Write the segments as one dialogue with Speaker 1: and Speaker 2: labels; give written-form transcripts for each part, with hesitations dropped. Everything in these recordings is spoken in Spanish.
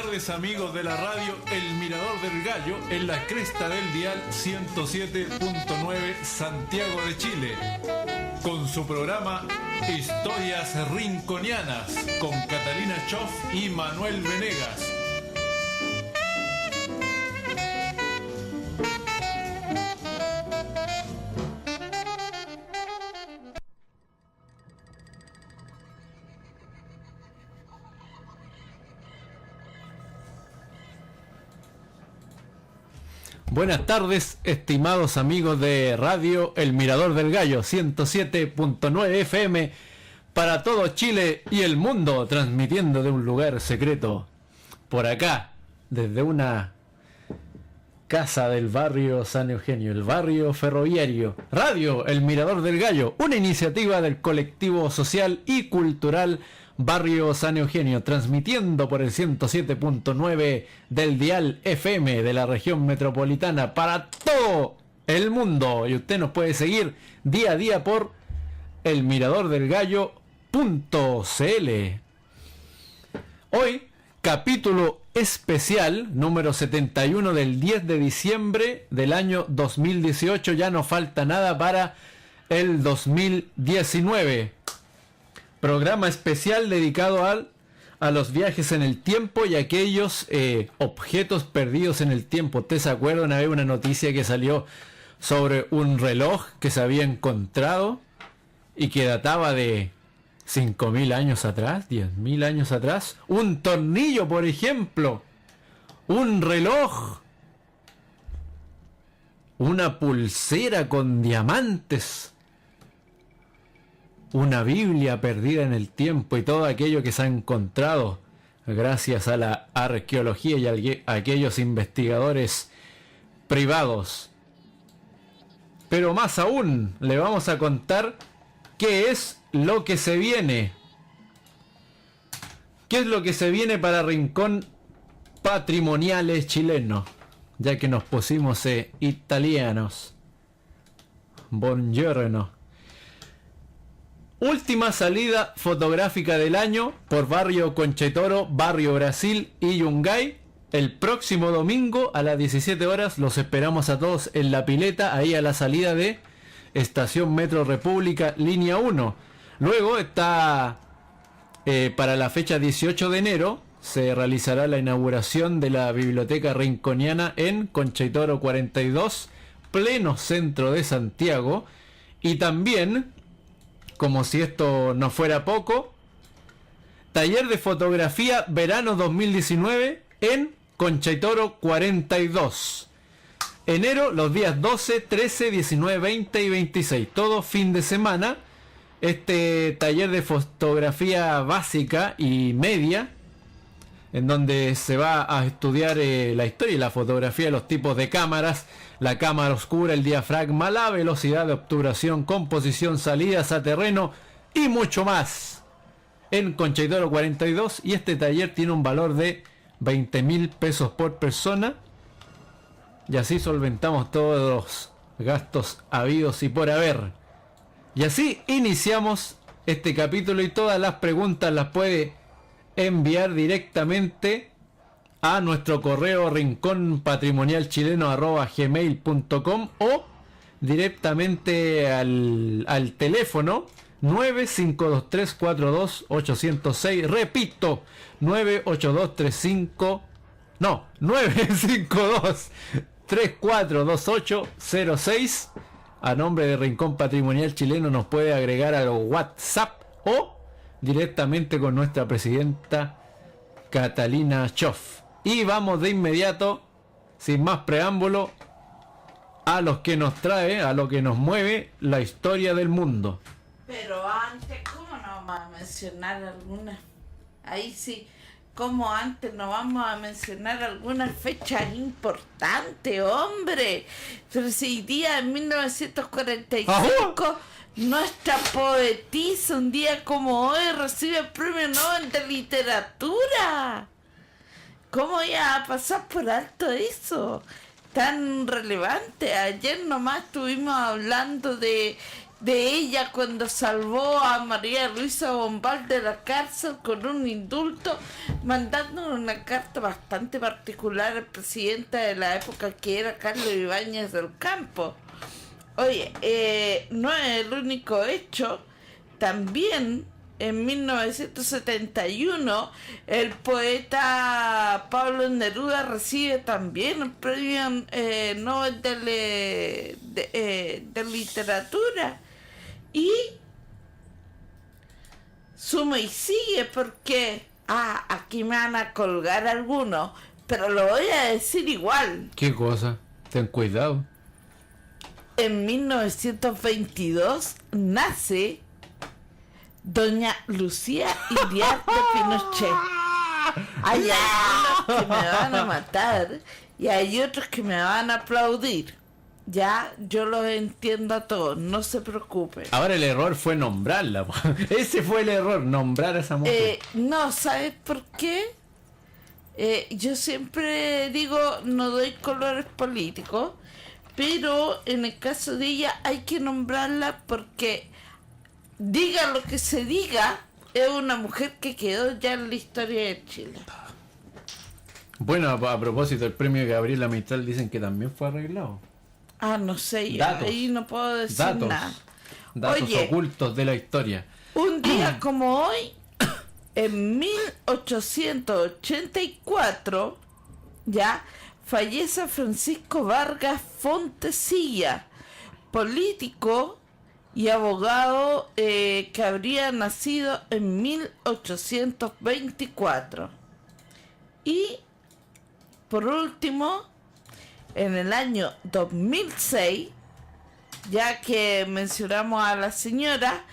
Speaker 1: tardes, amigos de la radio El Mirador del Gallo, en la cresta del dial 107.9 Santiago de Chile, con su programa Historias Rinconianas, con Catalina Choff y Manuel Venegas. Buenas tardes, estimados amigos de Radio El Mirador del Gallo, 107.9 FM, para todo Chile y el mundo, transmitiendo de un lugar secreto, por acá, desde una casa del barrio San Eugenio, el barrio ferroviario. Radio El Mirador del Gallo, una iniciativa del colectivo social y cultural Barrio San Eugenio, transmitiendo por el 107.9 del dial FM de la región metropolitana para todo el mundo. Y usted nos puede seguir día a día por elmiradordelgallo.cl. Hoy, capítulo especial número 71 del 10 de diciembre del año 2018. Ya no falta nada para el 2019. Programa especial dedicado a los viajes en el tiempo y aquellos objetos perdidos en el tiempo. ¿Ustedes se acuerdan? Había una noticia que salió sobre un reloj que se había encontrado y que databa de 5.000 años atrás, 10.000 años atrás. Un tornillo, por ejemplo. Un reloj. Una pulsera con diamantes. Una Biblia perdida en el tiempo y todo aquello que se ha encontrado gracias a la arqueología y a aquellos investigadores privados. Pero más aún, le vamos a contar qué es lo que se viene. ¿Qué es lo que se viene para Rincón Patrimoniales Chileno? Ya que nos pusimos italianos. Buongiorno. Última salida fotográfica del año por Barrio Conchetoro, Barrio Brasil y Yungay. El próximo domingo a las 17 horas los esperamos a todos en La Pileta, ahí a la salida de Estación Metro República, línea 1. Luego está para la fecha 18 de enero, se realizará la inauguración de la Biblioteca Rinconiana en Conchetoro 42, pleno centro de Santiago. Y también, como si esto no fuera poco, taller de fotografía verano 2019 en Conchetoro 42. Enero, los días 12, 13, 19, 20 y 26. Todo fin de semana. Este taller de fotografía básica y media, en donde se va a estudiar la historia y la fotografía de los tipos de cámaras, la cámara oscura, el diafragma, la velocidad de obturación, composición, salidas a terreno y mucho más en Conchetoro 42. Y este taller tiene un valor de 20.000 pesos por persona, y así solventamos todos los gastos habidos y por haber. Y así iniciamos este capítulo, y todas las preguntas las puede enviar directamente a nuestro correo rinconpatrimonialchileno@gmail.com o directamente al teléfono 952342806. Repito, 952342806. A nombre de Rincón Patrimonial Chileno nos puede agregar al WhatsApp o directamente con nuestra presidenta Catalina Choff. Y vamos de inmediato, sin más preámbulo, a lo que nos trae, a lo que nos mueve la historia del mundo.
Speaker 2: Pero antes, ¿cómo no vamos a mencionar algunas? Ahí sí, ¿cómo antes no vamos a mencionar algunas fechas importantes, hombre? Pero si día de 1945...
Speaker 1: ¿Ajú?
Speaker 2: Nuestra poetisa, un día como hoy, recibe el Premio Nobel de Literatura. ¿Cómo iba a pasar por alto eso? Tan relevante. Ayer nomás estuvimos hablando de de ella cuando salvó a María Luisa Bombal de la cárcel con un indulto, mandando una carta bastante particular al presidente de la época, que era Carlos Ibáñez del Campo. Oye, no es el único hecho. También en 1971 el poeta Pablo Neruda recibe también el premio Nobel de literatura. Y suma y sigue, porque aquí me van a colgar algunos, pero lo voy a decir igual.
Speaker 1: ¿Qué cosa? Ten cuidado.
Speaker 2: En 1922 nace doña Lucía Iriarte Pinochet. Hay algunos que me van a matar y hay otros que me van a aplaudir. Ya, yo los entiendo a todos, no se preocupen.
Speaker 1: Ahora el error fue nombrarla. Ese fue el error, nombrar a esa mujer.
Speaker 2: No, ¿sabes por qué? Yo siempre digo, no doy colores políticos, pero en el caso de ella hay que nombrarla porque, diga lo que se diga, es una mujer que quedó ya en la historia de Chile.
Speaker 1: Bueno, a propósito, el premio Gabriela Mistral dicen que también fue arreglado.
Speaker 2: No sé,
Speaker 1: Datos.
Speaker 2: ahí no puedo decir nada.
Speaker 1: Datos
Speaker 2: Oye,
Speaker 1: ocultos de la historia.
Speaker 2: un día como hoy, en 1884, ya, fallece Francisco Vargas Fontecilla, político y abogado que habría nacido en 1824. Y, por último, en el año 2006, ya que mencionamos a la señora,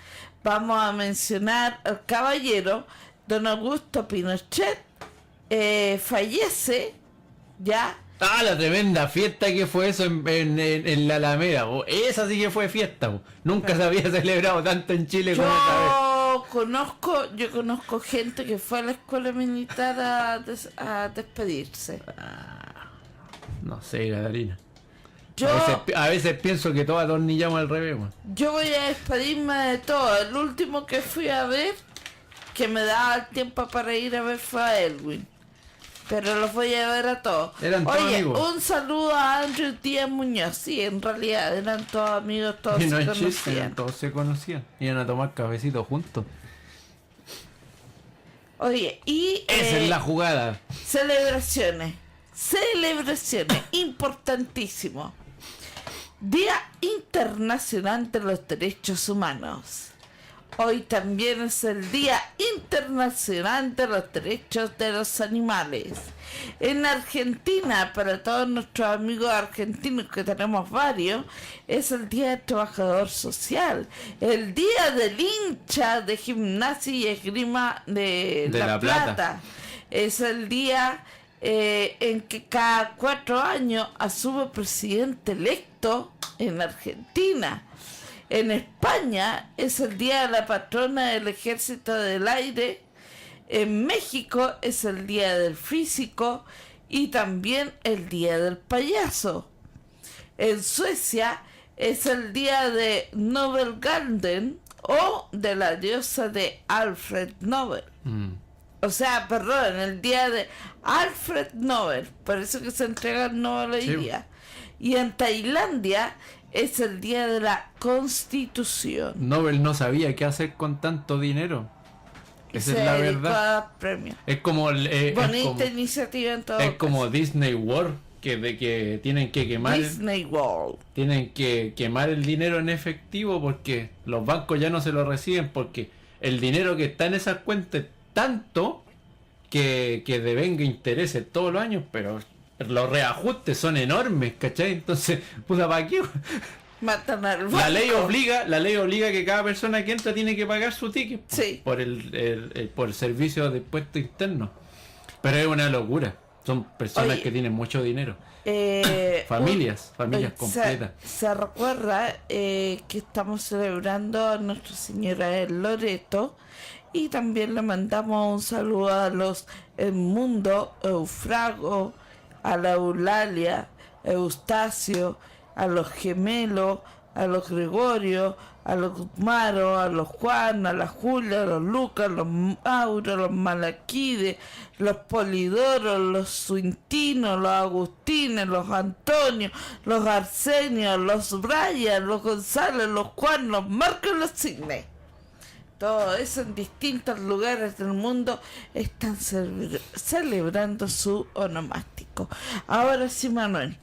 Speaker 2: vamos a mencionar al caballero don Augusto Pinochet. Fallece, ya.
Speaker 1: La tremenda fiesta que fue eso en la Alameda. Esa sí que fue fiesta. Nunca se había celebrado tanto en Chile como esta vez.
Speaker 2: Yo conozco gente que fue a la escuela militar a despedirse.
Speaker 1: No sé, Catarina.
Speaker 2: Yo,
Speaker 1: A veces pienso que todos atornillamos al revés.
Speaker 2: yo voy a despedirme de todo. El último que fui a ver, que me daba el tiempo para ir a ver, fue a Elwin. Pero los voy a ver a todos.
Speaker 1: Eran todos
Speaker 2: Oye,
Speaker 1: amigos.
Speaker 2: un saludo a Andrew Díaz Muñoz. Sí, en realidad eran todos amigos, todos
Speaker 1: Y no
Speaker 2: se
Speaker 1: es chiste,
Speaker 2: conocían.
Speaker 1: todos se conocían. Iban a tomar cafecito juntos.
Speaker 2: Oye, y
Speaker 1: Esa es la jugada.
Speaker 2: celebraciones, importantísimo. Día Internacional de los Derechos Humanos. Hoy también es el Día Internacional de los Derechos de los Animales. En Argentina, para todos nuestros amigos argentinos, que tenemos varios, es el Día del Trabajador Social, el Día del Hincha de Gimnasia y Esgrima de La Plata. Es el día en que cada 4 años asume presidente electo en Argentina. En España es el Día de la Patrona del Ejército del Aire. En México es el Día del Físico y también el Día del Payaso. En Suecia es el Día de Nobel Garden o de la diosa de Alfred Nobel. O sea, perdón, el Día de Alfred Nobel. Por eso que se entrega el Nobel hoy día. Y en Tailandia es el Día de la Constitución.
Speaker 1: Nobel no sabía qué hacer con tanto dinero. Esa es la verdad. Es como
Speaker 2: bonita iniciativa en todo.
Speaker 1: Es como Disney World, que tienen que quemar
Speaker 2: Disney World.
Speaker 1: Tienen que quemar el dinero en efectivo porque los bancos ya no se lo reciben, porque el dinero que está en esas cuentas es tanto que devenga intereses todos los años, pero los reajustes son enormes, ¿cachai? Entonces, puta, ¿para qué?
Speaker 2: Matan al banco.
Speaker 1: La ley obliga que cada persona que entra tiene que pagar su ticket por el servicio de impuestos internos. Pero es una locura. Son personas que tienen mucho dinero. Familias completas.
Speaker 2: Se recuerda que estamos celebrando a Nuestra Señora del Loreto y también le mandamos un saludo a los Edmundo, Eufrago, a la Eulalia, Eustacio, a los gemelos, a los Gregorio, a los Guzmaro, a los Juan, a la Julia, a los Lucas, a los Mauro, a los Malaquides, los Polidoros, los Suintinos, los Agustines, los Antonio, los Arsenios, los Brian, los González, los Juan, los Marcos y los Sidney. Todo eso en distintos lugares del mundo están celebrando su onomástico. Ahora sí, Manuel.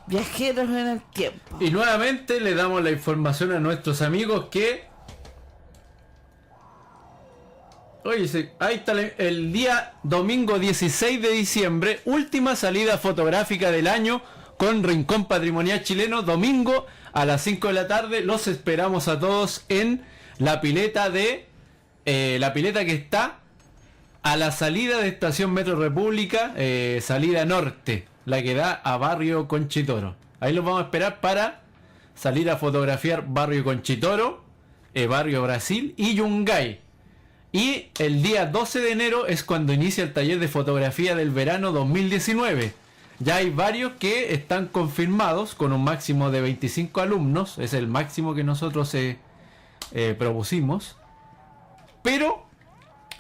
Speaker 2: Viajeros en el tiempo.
Speaker 1: Y nuevamente le damos la información a nuestros amigos que... Oye, ahí está el día domingo 16 de diciembre, última salida fotográfica del año con Rincón Patrimonial Chileno, domingo a las 5 de la tarde. Los esperamos a todos en la pileta la pileta que está a la salida de Estación Metro República, salida norte, la que da a Barrio Conchitoro. Ahí los vamos a esperar para salir a fotografiar Barrio Conchitoro, Barrio Brasil y Yungay. Y el día 12 de enero es cuando inicia el taller de fotografía del verano 2019. Ya hay varios que están confirmados con un máximo de 25 alumnos. Es el máximo que nosotros propusimos. Pero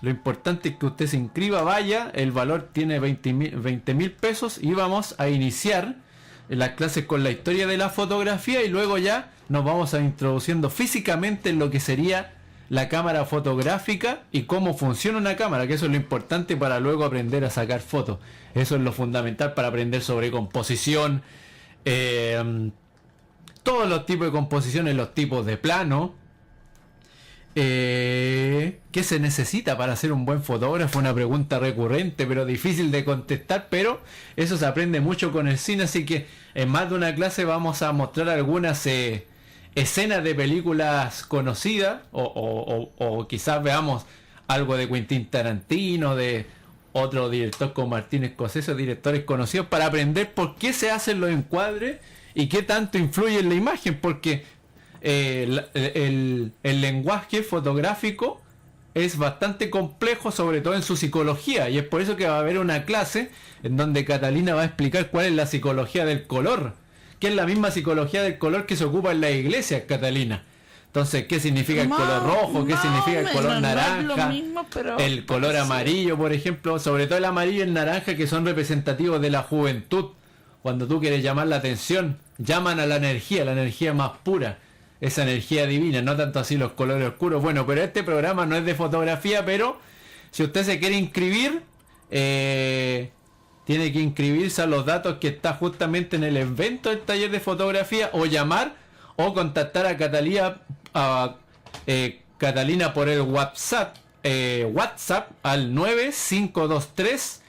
Speaker 1: lo importante es que usted se inscriba, vaya. El valor tiene 20.000 pesos y vamos a iniciar las clases con la historia de la fotografía y luego ya nos vamos a introduciendo físicamente en lo que sería la cámara fotográfica y cómo funciona una cámara, que eso es lo importante para luego aprender a sacar fotos. Eso es lo fundamental para aprender sobre composición, todos los tipos de composiciones, los tipos de plano, ¿qué se necesita para ser un buen fotógrafo? Una pregunta recurrente pero difícil de contestar, pero eso se aprende mucho con el cine, así que en más de una clase vamos a mostrar algunas escenas de películas conocidas o quizás veamos algo de Quentin Tarantino, de otro director como Martin Scorsese, directores conocidos, para aprender por qué se hacen los encuadres y qué tanto influye en la imagen, porque el lenguaje fotográfico es bastante complejo, sobre todo en su psicología, y es por eso que va a haber una clase en donde Catalina va a explicar cuál es la psicología del color, que es la misma psicología del color que se ocupa en la iglesia, Catalina. Entonces, ¿qué significa el color rojo? ¿Qué significa el color naranja? El color amarillo, por ejemplo, sobre todo el amarillo y el naranja, que son representativos de la juventud. Cuando tú quieres llamar la atención, llaman a la energía más pura, esa energía divina, no tanto así los colores oscuros. Bueno, pero este programa no es de fotografía, pero si usted se quiere inscribir, tiene que inscribirse a los datos que está justamente en el evento del taller de fotografía, o llamar o contactar a Catalina por el WhatsApp al 9523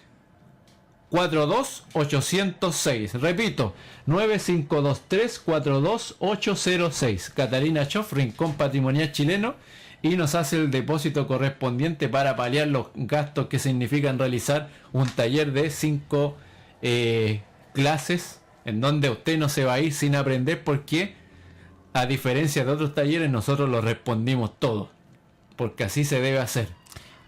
Speaker 1: 42806. Repito, 9523 42806. Catalina Choff, Rincón Patrimonial Chileno, y nos hace el depósito correspondiente para paliar los gastos que significan realizar un taller de 5 clases, en donde usted no se va a ir sin aprender, porque a diferencia de otros talleres nosotros lo respondimos todo, porque así se debe hacer.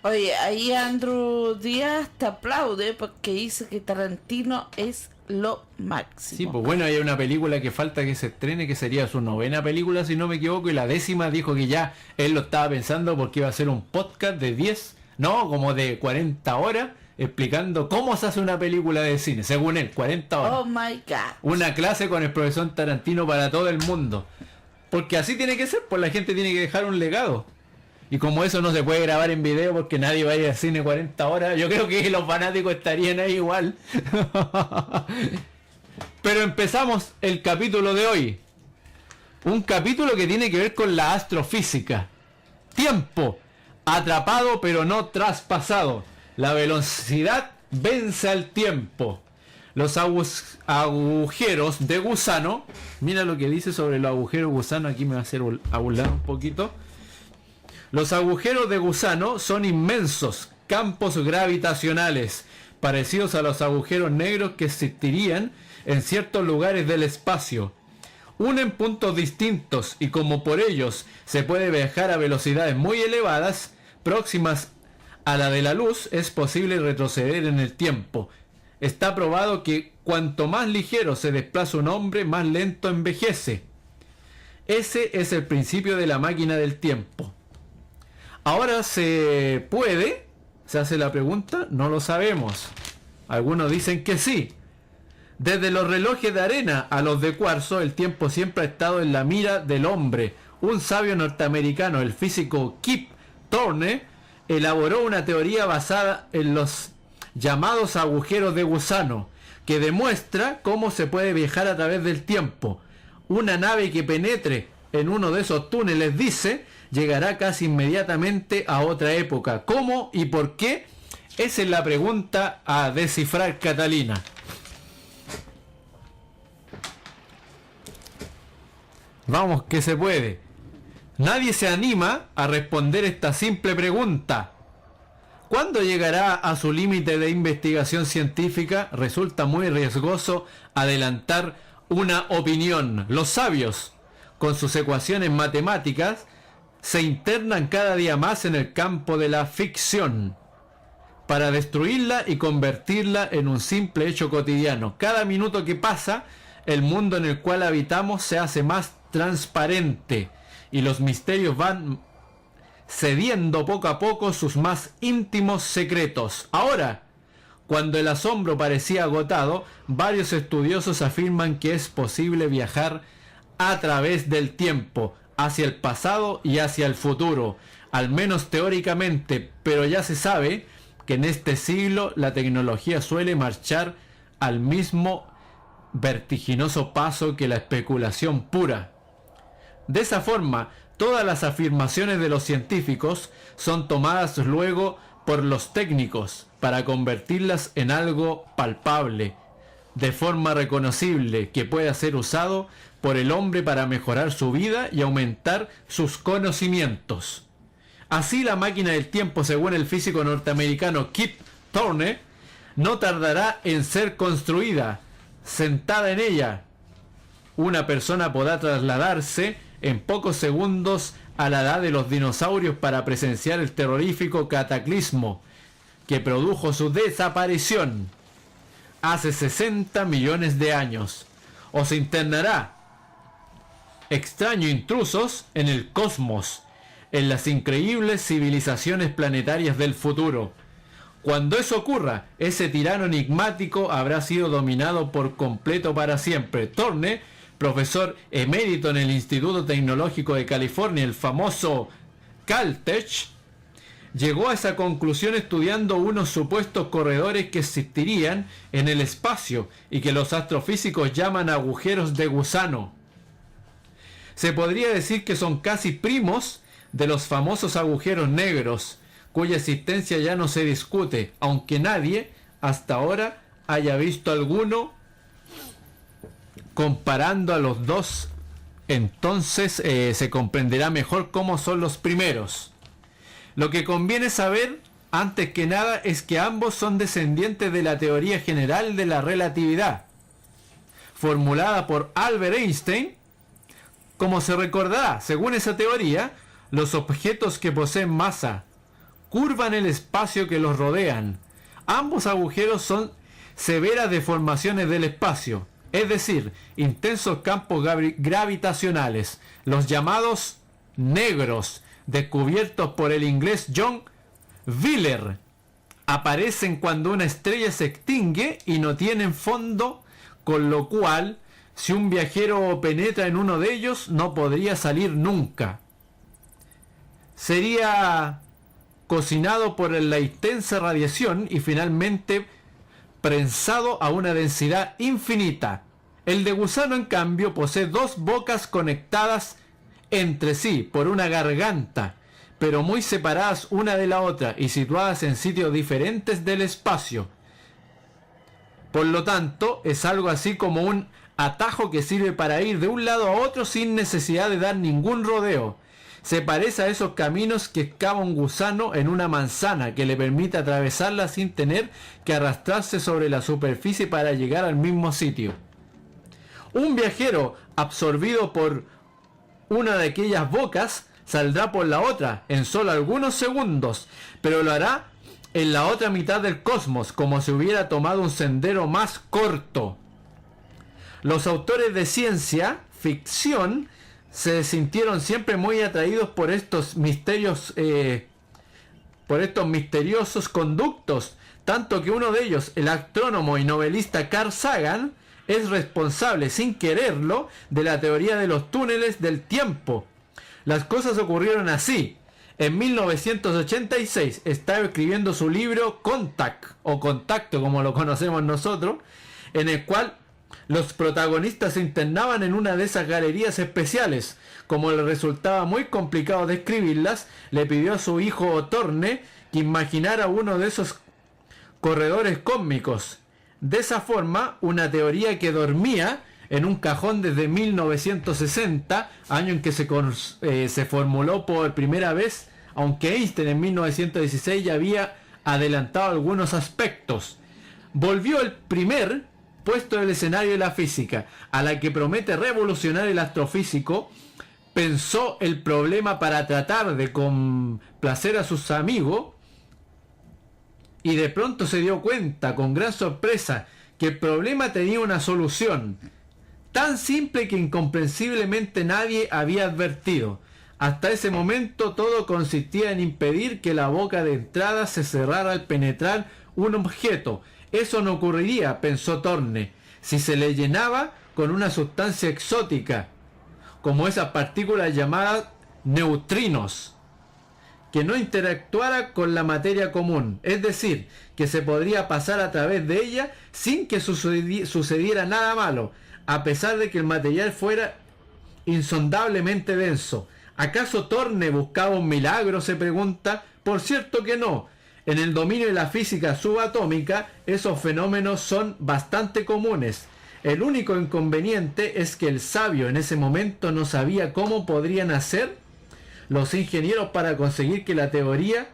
Speaker 2: Oye, ahí Andrew Díaz te aplaude porque dice que Tarantino es lo máximo.
Speaker 1: Sí, pues bueno, hay una película que falta que se estrene, que sería su 9ª película, si no me equivoco, y la 10ª dijo que ya él lo estaba pensando porque iba a hacer un podcast de 40 horas explicando cómo se hace una película de cine, según él, 40 horas.
Speaker 2: Oh my God.
Speaker 1: Una clase con el profesor Tarantino para todo el mundo. Porque así tiene que ser, pues la gente tiene que dejar un legado. Y como eso no se puede grabar en video porque nadie va a ir al cine 40 horas, yo creo que los fanáticos estarían ahí igual. Pero empezamos el capítulo de hoy. Un capítulo que tiene que ver con la astrofísica. Tiempo. Atrapado pero no traspasado. La velocidad vence al tiempo. Los agujeros de gusano. Mira lo que dice sobre los agujeros de gusano. Aquí me va a hacer abular un poquito. Los agujeros de gusano son inmensos campos gravitacionales, parecidos a los agujeros negros que existirían en ciertos lugares del espacio. Unen puntos distintos y como por ellos se puede viajar a velocidades muy elevadas, próximas a la de la luz, es posible retroceder en el tiempo. Está probado que cuanto más ligero se desplaza un hombre, más lento envejece. Ese es el principio de la máquina del tiempo. Ahora se puede, se hace la pregunta, no lo sabemos. Algunos dicen que sí. Desde los relojes de arena a los de cuarzo, el tiempo siempre ha estado en la mira del hombre. Un sabio norteamericano, el físico Kip Thorne, elaboró una teoría basada en los llamados agujeros de gusano, que demuestra cómo se puede viajar a través del tiempo. Una nave que penetre en uno de esos túneles, dice, llegará casi inmediatamente a otra época. ¿Cómo y por qué? Esa es la pregunta a descifrar, Catalina. Vamos, que se puede. Nadie se anima a responder esta simple pregunta. ¿Cuándo llegará a su límite de investigación científica? Resulta muy riesgoso adelantar una opinión. Los sabios, con sus ecuaciones matemáticas, se internan cada día más en el campo de la ficción para destruirla y convertirla en un simple hecho cotidiano. Cada minuto que pasa, el mundo en el cual habitamos se hace más transparente y los misterios van cediendo poco a poco sus más íntimos secretos. Ahora, cuando el asombro parecía agotado, varios estudiosos afirman que es posible viajar a través del tiempo, hacia el pasado y hacia el futuro, al menos teóricamente, pero ya se sabe que en este siglo la tecnología suele marchar al mismo vertiginoso paso que la especulación pura. De esa forma, todas las afirmaciones de los científicos son tomadas luego por los técnicos para convertirlas en algo palpable, de forma reconocible, que pueda ser usado por el hombre para mejorar su vida y aumentar sus conocimientos. Así, la máquina del tiempo, según el físico norteamericano Kip Thorne, no tardará en ser construida. Sentada en ella, una persona podrá trasladarse en pocos segundos a la edad de los dinosaurios para presenciar el terrorífico cataclismo que produjo su desaparición hace 60 millones de años. O se internará extraños intrusos en el cosmos, en las increíbles civilizaciones planetarias del futuro. Cuando eso ocurra, ese tirano enigmático habrá sido dominado por completo para siempre. Thorne, profesor emérito en el Instituto Tecnológico de California, el famoso Caltech, llegó a esa conclusión estudiando unos supuestos corredores que existirían en el espacio y que los astrofísicos llaman agujeros de gusano. Se podría decir que son casi primos de los famosos agujeros negros, cuya existencia ya no se discute, aunque nadie hasta ahora haya visto alguno. Comparando a los dos, entonces se comprenderá mejor cómo son los primeros. Lo que conviene saber, antes que nada, es que ambos son descendientes de la teoría general de la relatividad, formulada por Albert Einstein. Como se recordará, según esa teoría, los objetos que poseen masa curvan el espacio que los rodean. Ambos agujeros son severas deformaciones del espacio, es decir, intensos campos gravitacionales, los llamados negros, descubiertos por el inglés John Wheeler. Aparecen cuando una estrella se extingue y no tienen fondo, con lo cual, si un viajero penetra en uno de ellos, no podría salir nunca. Sería cocinado por la intensa radiación y finalmente prensado a una densidad infinita. El de gusano, en cambio, posee dos bocas conectadas entre sí por una garganta, pero muy separadas una de la otra y situadas en sitios diferentes del espacio. Por lo tanto, es algo así como un atajo que sirve para ir de un lado a otro sin necesidad de dar ningún rodeo. Se parece a esos caminos que excava un gusano en una manzana, que le permite atravesarla sin tener que arrastrarse sobre la superficie para llegar al mismo sitio. Un viajero absorbido por una de aquellas bocas saldrá por la otra en solo algunos segundos, pero lo hará en la otra mitad del cosmos, como si hubiera tomado un sendero más corto. Los autores de ciencia ficción se sintieron siempre muy atraídos por estos misterios, por estos misteriosos conductos, tanto que uno de ellos, el astrónomo y novelista Carl Sagan, es responsable, sin quererlo, de la teoría de los túneles del tiempo. Las cosas ocurrieron así. En 1986 estaba escribiendo su libro Contact, o Contacto como lo conocemos nosotros, en el cual los protagonistas se internaban en una de esas galerías especiales. Como le resultaba muy complicado describirlas, le pidió a su hijo Torne que imaginara uno de esos corredores cósmicos. De esa forma, una teoría que dormía en un cajón desde 1960, año en que se formuló por primera vez, aunque Einstein en 1916 ya había adelantado algunos aspectos. Volvió el primer puesto del escenario de la física, a la que promete revolucionar el astrofísico. Pensó el problema para tratar de complacer a sus amigos, y de pronto se dio cuenta, con gran sorpresa, que el problema tenía una solución, tan simple que incomprensiblemente nadie había advertido. Hasta ese momento todo consistía en impedir que la boca de entrada se cerrara al penetrar un objeto. Eso no ocurriría, pensó Torne, si se le llenaba con una sustancia exótica, como esas partículas llamadas neutrinos, que no interactuara con la materia común, es decir, que se podría pasar a través de ella sin que sucediera nada malo, a pesar de que el material fuera insondablemente denso. ¿Acaso Torne buscaba un milagro?, se pregunta. Por cierto que no. En el dominio de la física subatómica, esos fenómenos son bastante comunes. El único inconveniente es que el sabio en ese momento no sabía cómo podrían hacer los ingenieros para conseguir que la teoría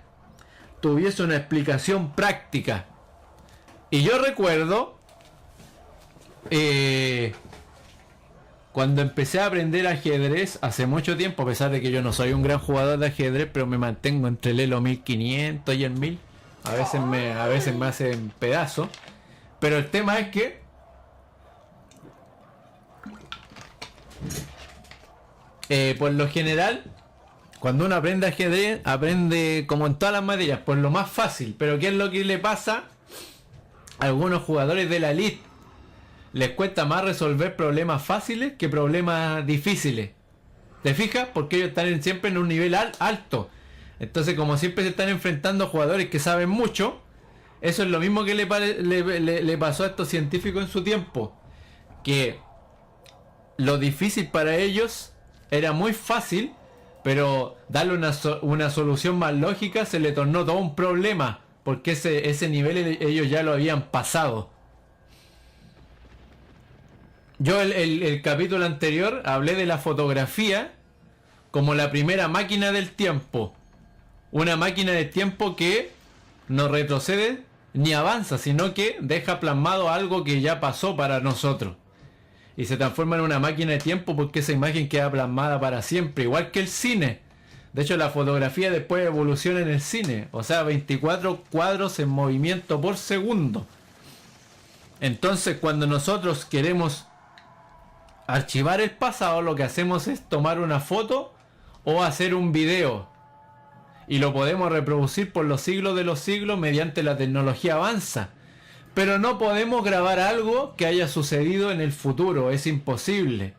Speaker 1: tuviese una explicación práctica. Y yo recuerdo cuando empecé a aprender ajedrez hace mucho tiempo, a pesar de que yo no soy un gran jugador de ajedrez, pero me mantengo entre el Elo 1500 y el 1000. A veces me hacen pedazos. Pero el tema es que por lo general, cuando uno aprende ajedrez, aprende como en todas las materias, por lo más fácil. Pero ¿qué es lo que le pasa a algunos jugadores de la elite? Les cuesta más resolver problemas fáciles que problemas difíciles. ¿Te fijas? Porque ellos están siempre en un nivel alto. Entonces, como siempre se están enfrentando a jugadores que saben mucho, eso es lo mismo que le pasó a estos científicos en su tiempo. Que lo difícil para ellos era muy fácil, pero darle una solución más lógica se le tornó todo un problema, porque ese nivel ellos ya lo habían pasado. Yo el capítulo anterior hablé de la fotografía como la primera máquina del tiempo. Una máquina del tiempo que no retrocede ni avanza, sino que deja plasmado algo que ya pasó para nosotros. Y se transforma en una máquina de tiempo porque esa imagen queda plasmada para siempre, igual que el cine. De hecho, la fotografía después evoluciona en el cine, o sea, 24 cuadros en movimiento por segundo. Entonces, cuando nosotros queremos archivar el pasado, lo que hacemos es tomar una foto o hacer un video. Y lo podemos reproducir por los siglos de los siglos mediante la tecnología avanza. Pero no podemos grabar algo que haya sucedido en el futuro, es imposible.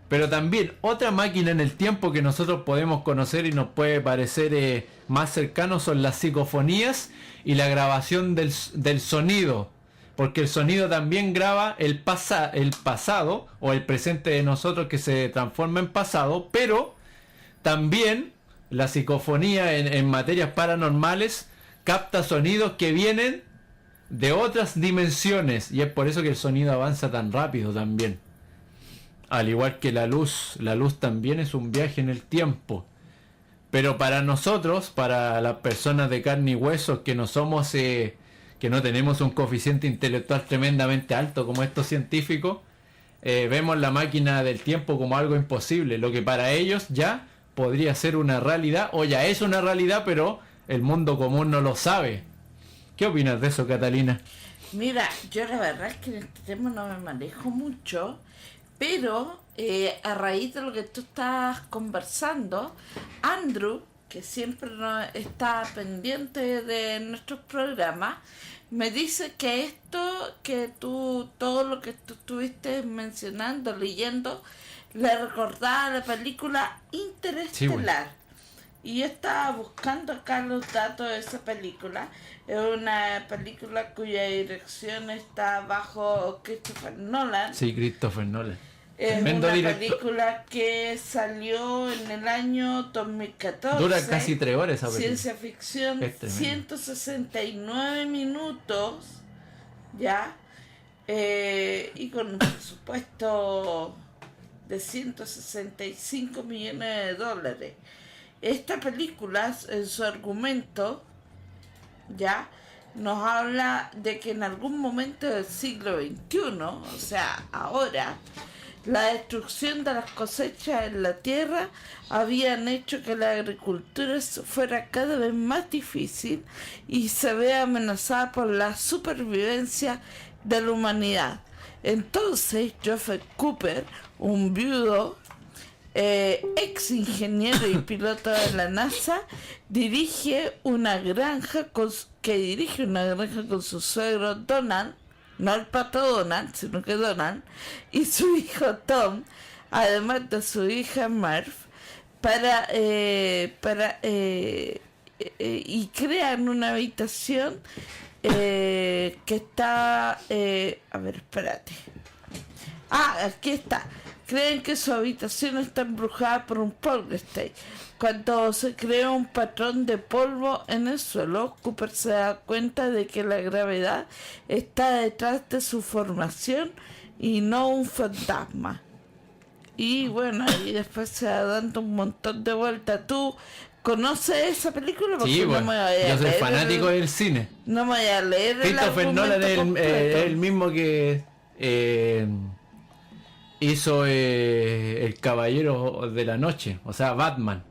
Speaker 1: Pero también otra máquina en el tiempo que nosotros podemos conocer y nos puede parecer más cercano son las psicofonías y la grabación del sonido. Porque el sonido también graba el pasado o el presente de nosotros que se transforma en pasado, pero también la psicofonía en materias paranormales capta sonidos que vienen de otras dimensiones, y es por eso que el sonido avanza tan rápido también. Al igual que la luz también es un viaje en el tiempo. Pero para nosotros, para las personas de carne y huesos que no somos, que no tenemos un coeficiente intelectual tremendamente alto como estos científicos, vemos la máquina del tiempo como algo imposible, lo que para ellos ya podría ser una realidad, o ya es una realidad, pero el mundo común no lo sabe. ¿Qué opinas de eso, Catalina?
Speaker 2: Mira, yo la verdad es que en este tema no me manejo mucho, Pero a raíz de lo que tú estás conversando, Andrew, que siempre está pendiente de nuestros programas, me dice que todo lo que tú estuviste mencionando, leyendo, le recordaba la película Interestelar.
Speaker 1: Sí, bueno.
Speaker 2: Y yo estaba buscando acá los datos de esa película. Es una película cuya dirección está bajo Christopher Nolan.
Speaker 1: Sí, Christopher Nolan.
Speaker 2: Es
Speaker 1: Tremendo
Speaker 2: una
Speaker 1: director.
Speaker 2: película que salió en el año 2014.
Speaker 1: Dura casi 3 horas esa película.
Speaker 2: Ciencia ficción,
Speaker 1: Es tremendo.
Speaker 2: 169 minutos, ¿ya? Y con un presupuesto de 165 millones de dólares. Esta película, en su argumento, ¿ya?, nos habla de que en algún momento del siglo XXI, o sea, ahora, la destrucción de las cosechas en la tierra habían hecho que la agricultura fuera cada vez más difícil y se ve amenazada por la supervivencia de la humanidad. Entonces, Joseph Cooper, un viudo, ex ingeniero y piloto de la NASA, dirige una granja con su suegro Donald, no el pato Donald, sino que Donald, y su hijo Tom, además de su hija Marv, y crean una habitación que está, a ver, espérate. Aquí está. Creen que su habitación está embrujada por un poltergeist. Cuando se crea un patrón de polvo en el suelo, Cooper se da cuenta de que la gravedad está detrás de su formación y no un fantasma. Y bueno, y después se va dando un montón de vueltas. ¿Tú conoces esa película? Porque
Speaker 1: Sí, bueno, yo soy fanático del cine.
Speaker 2: No me voy a leer el
Speaker 1: Christopher Nolan es el mismo que hizo El Caballero de la Noche, o sea, Batman.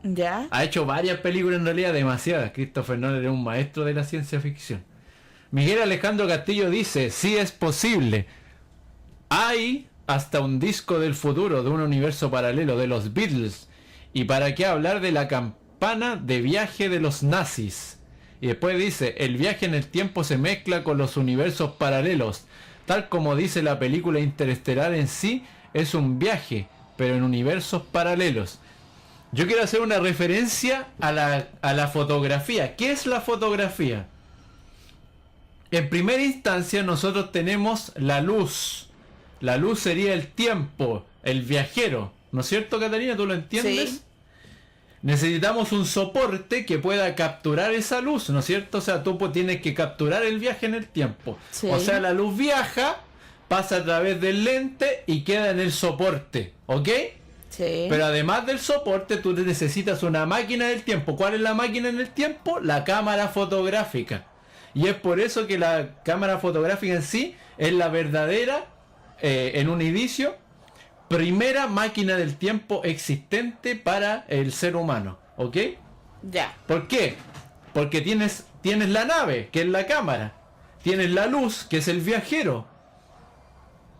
Speaker 2: ¿Ya?
Speaker 1: Ha hecho varias películas, en realidad demasiadas. Christopher Nolan es un maestro de la ciencia ficción. Miguel Alejandro Castillo dice, sí es posible. Hay hasta un disco del futuro de un universo paralelo de los Beatles. ¿Y para qué hablar de la campana de viaje de los nazis? Y después dice, el viaje en el tiempo se mezcla con los universos paralelos. Tal como dice la película Interestelar en sí, es un viaje, pero en universos paralelos. Yo quiero hacer una referencia a la fotografía. ¿Qué es la fotografía? En primera instancia nosotros tenemos la luz. La luz sería el tiempo, el viajero. ¿No es cierto, Catalina? ¿Tú lo entiendes?
Speaker 2: Sí.
Speaker 1: Necesitamos un soporte que pueda capturar esa luz, ¿no es cierto? O sea, tú tienes que capturar el viaje en el tiempo.
Speaker 2: Sí.
Speaker 1: O sea, la luz viaja, pasa a través del lente y queda en el soporte, ¿ok?
Speaker 2: Sí.
Speaker 1: Pero además del soporte, tú necesitas una máquina del tiempo. ¿Cuál es la máquina en el tiempo? La cámara fotográfica. Y es por eso que la cámara fotográfica en sí es la verdadera, en un inicio, primera máquina del tiempo existente para el ser humano, ¿ok?
Speaker 2: Ya.
Speaker 1: ¿Por qué? Porque tienes la nave, que es la cámara, tienes la luz, que es el viajero,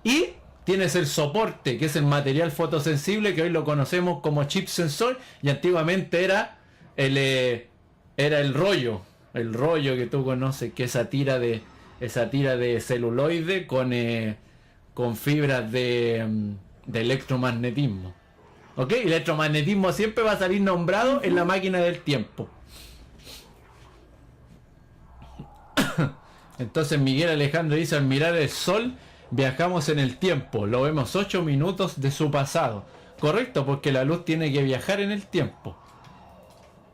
Speaker 1: y tienes el soporte, que es el material fotosensible, que hoy lo conocemos como chip sensor, y antiguamente era el rollo que tú conoces, que esa tira de celuloide con fibras de electromagnetismo. ¿Ok? El electromagnetismo siempre va a salir nombrado en la máquina del tiempo. Entonces Miguel Alejandro dice, al mirar el sol, viajamos en el tiempo. Lo vemos 8 minutos de su pasado. Correcto, porque la luz tiene que viajar en el tiempo.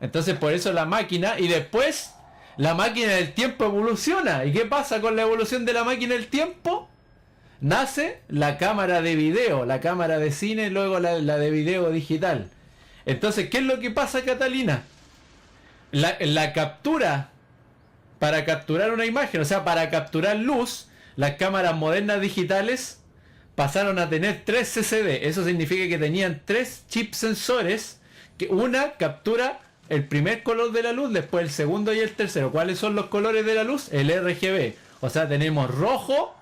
Speaker 1: Entonces por eso la máquina, y después la máquina del tiempo evoluciona. ¿Y qué pasa con la evolución de la máquina del tiempo? Nace la cámara de video, la cámara de cine, luego la de video digital. Entonces, ¿qué es lo que pasa, Catalina? La captura, para capturar una imagen, o sea, para capturar luz, las cámaras modernas digitales pasaron a tener 3 CCD. Eso significa que tenían 3 chips sensores, que una captura el primer color de la luz, después el segundo y el tercero. ¿Cuáles son los colores de la luz? El RGB. O sea, tenemos rojo,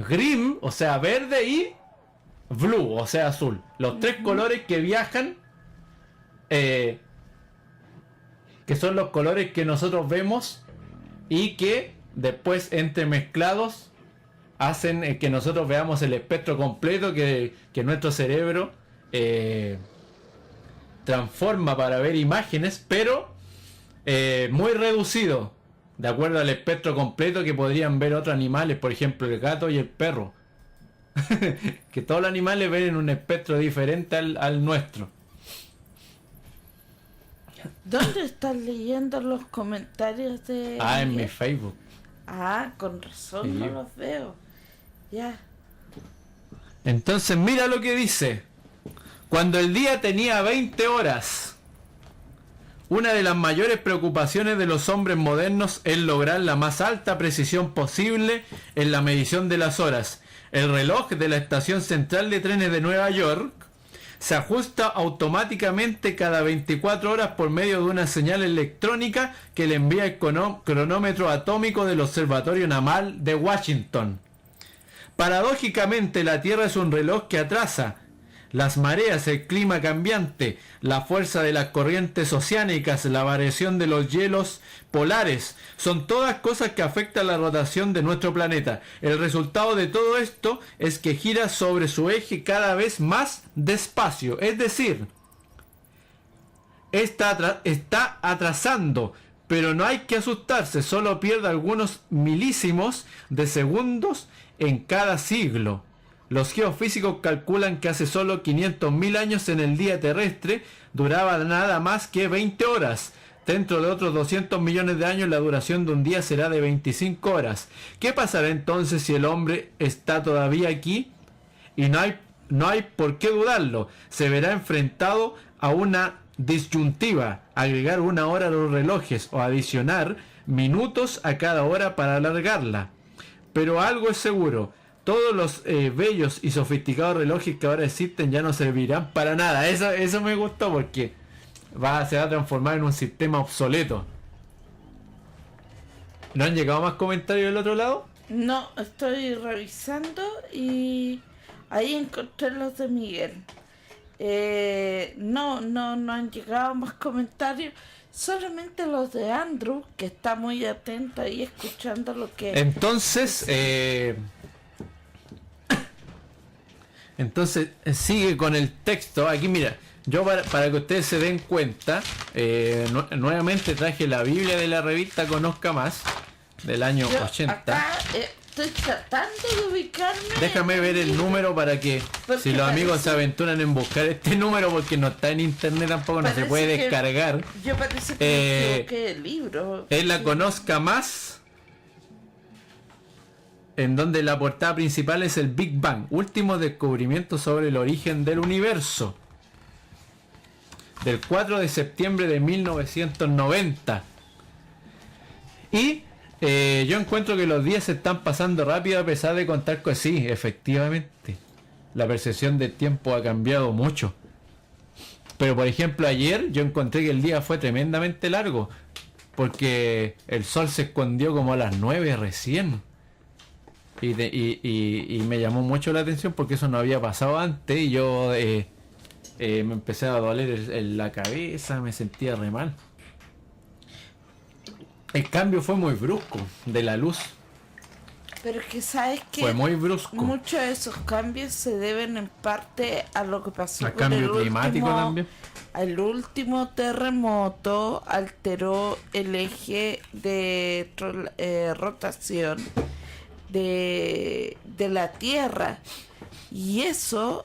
Speaker 1: Green, o sea, verde, y blue, o sea, azul. Los tres colores que viajan, que son los colores que nosotros vemos y que después entremezclados hacen que nosotros veamos el espectro completo que nuestro cerebro transforma para ver imágenes, pero muy reducido, de acuerdo al espectro completo que podrían ver otros animales, por ejemplo el gato y el perro. Que todos los animales ven en un espectro diferente al nuestro.
Speaker 2: ¿Dónde estás leyendo los comentarios de...?
Speaker 1: En mi Facebook.
Speaker 2: Con razón,
Speaker 1: Sí.
Speaker 2: no los veo. Ya.
Speaker 1: Entonces mira lo que dice. Cuando el día tenía 20 horas, una de las mayores preocupaciones de los hombres modernos es lograr la más alta precisión posible en la medición de las horas. El reloj de la estación central de trenes de Nueva York se ajusta automáticamente cada 24 horas por medio de una señal electrónica que le envía el cronómetro atómico del Observatorio Naval de Washington. Paradójicamente, la Tierra es un reloj que atrasa. Las mareas, el clima cambiante, la fuerza de las corrientes oceánicas, la variación de los hielos polares, son todas cosas que afectan la rotación de nuestro planeta. El resultado de todo esto es que gira sobre su eje cada vez más despacio. Es decir, está atrasando, pero no hay que asustarse, solo pierde algunos milísimos de segundos en cada siglo. Los geofísicos calculan que hace solo 500.000 años en el día terrestre duraba nada más que 20 horas. Dentro de otros 200 millones de años la duración de un día será de 25 horas. ¿Qué pasará entonces si el hombre está todavía aquí? Y no hay por qué dudarlo. Se verá enfrentado a una disyuntiva: agregar una hora a los relojes o adicionar minutos a cada hora para alargarla. Pero algo es seguro: todos los bellos y sofisticados relojes que ahora existen ya no servirán para nada. Eso me gustó porque se va a transformar en un sistema obsoleto. ¿No han llegado más comentarios del otro lado?
Speaker 2: No, estoy revisando y ahí encontré los de Miguel. No han llegado más comentarios. Solamente los de Andrew, que está muy atento ahí escuchando lo que...
Speaker 1: Entonces sigue con el texto. Aquí mira, yo para que ustedes se den cuenta, nuevamente traje la Biblia de la revista Conozca Más, del año 80.
Speaker 2: Acá estoy tratando de ubicarme.
Speaker 1: Déjame ver el número para que,
Speaker 2: Porque
Speaker 1: si los amigos se aventuran en buscar este número, porque no está en internet tampoco, no se
Speaker 2: Parece
Speaker 1: puede
Speaker 2: que-
Speaker 1: descargar.
Speaker 2: Yo parece que me equivoqué del libro.
Speaker 1: Es la Conozca Más, en donde la portada principal es el Big Bang, último descubrimiento sobre el origen del universo, del 4 de septiembre de 1990. Y yo encuentro que los días se están pasando rápido a pesar de contar con... Sí, efectivamente, la percepción del tiempo ha cambiado mucho. Pero por ejemplo ayer yo encontré que el día fue tremendamente largo, porque el sol se escondió como a las 9 recién. Y me llamó mucho la atención porque eso no había pasado antes, y yo me empecé a doler la cabeza, me sentía re mal. El cambio fue muy brusco de la luz.
Speaker 2: Pero es que sabes que
Speaker 1: Fue muy brusco.
Speaker 2: muchos de esos cambios se deben en parte a lo que pasó
Speaker 1: Al
Speaker 2: con
Speaker 1: cambio climático también.
Speaker 2: El último terremoto alteró el eje de rotación de la Tierra, y eso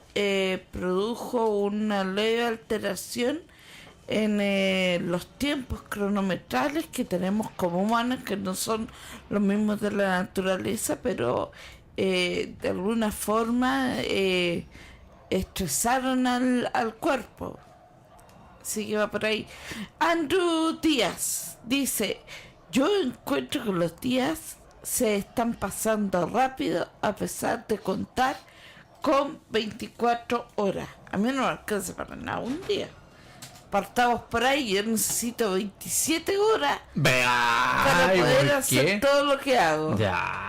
Speaker 2: produjo una leve alteración en los tiempos cronometrales que tenemos como humanos, que no son los mismos de la naturaleza, pero de alguna forma estresaron al cuerpo. Así que va por ahí. Andrew Díaz dice: yo encuentro que los días se están pasando rápido a pesar de contar con 24 horas. A mí no me alcanza para nada un día. Partamos por ahí, yo necesito 27 horas para
Speaker 1: Ay,
Speaker 2: poder
Speaker 1: ¿por
Speaker 2: hacer
Speaker 1: qué?
Speaker 2: todo lo que hago.
Speaker 1: Ya.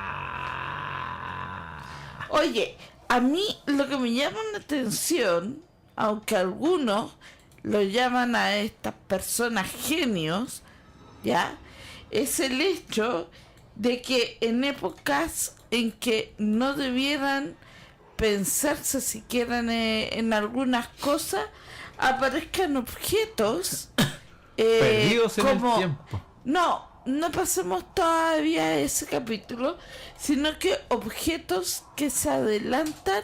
Speaker 2: Oye, a mí lo que me llama la atención, aunque algunos lo llaman a estas personas genios, ¿ya? Es el hecho de que en épocas en que no debieran pensarse siquiera en algunas cosas, aparezcan objetos
Speaker 1: Perdidos en
Speaker 2: como...
Speaker 1: el tiempo.
Speaker 2: No pasemos todavía a ese capítulo, sino que objetos que se adelantan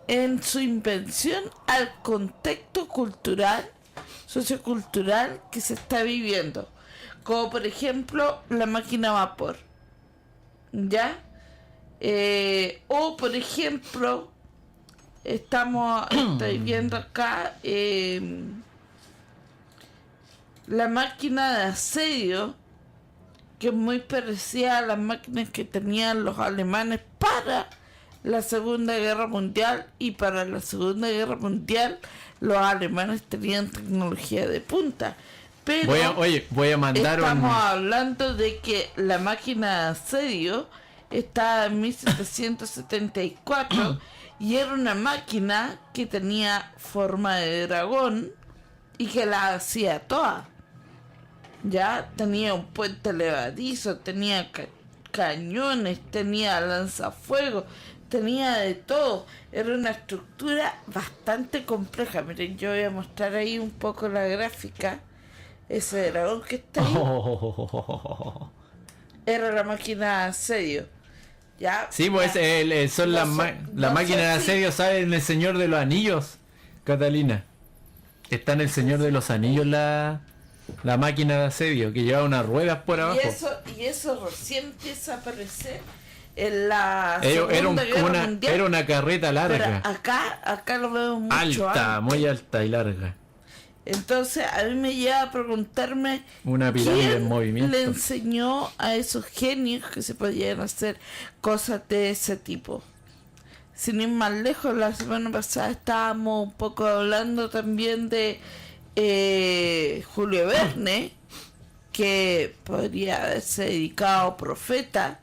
Speaker 2: en su invención al contexto cultural, sociocultural que se está viviendo. Como por ejemplo la máquina a vapor. ¿Ya? O por ejemplo, estoy viendo acá la máquina de asedio, que es muy parecida a las máquinas que tenían los alemanes para la Segunda Guerra Mundial, y para la Segunda Guerra Mundial los alemanes tenían tecnología de punta. Pero
Speaker 1: voy a mandar
Speaker 2: estamos hablando de que la máquina de asedio estaba en 1774 y era una máquina que tenía forma de dragón y que la hacía toda. Ya tenía un puente levadizo, tenía cañones, tenía lanzafuegos, tenía de todo. Era una estructura bastante compleja. Miren, yo voy a mostrar ahí un poco la gráfica. Ese dragón que está ahí era la máquina de asedio. ¿Ya?
Speaker 1: Sí, pues son las máquinas de asedio, ¿sabes? En El Señor de los Anillos, Catalina. Está en El Señor de los Anillos la máquina de asedio, que lleva unas ruedas por abajo.
Speaker 2: Y eso recién empieza a aparecer en la Segunda Guerra Mundial.
Speaker 1: Era una carreta larga.
Speaker 2: Pero acá lo veo mucho
Speaker 1: alta, muy alta y larga.
Speaker 2: Entonces a mí me lleva a preguntarme,
Speaker 1: una pirámide en
Speaker 2: ¿quién
Speaker 1: movimiento
Speaker 2: le enseñó a esos genios que se podían hacer cosas de ese tipo? Sin ir más lejos, la semana pasada estábamos un poco hablando también de Julio Verne, que podría haberse dedicado profeta,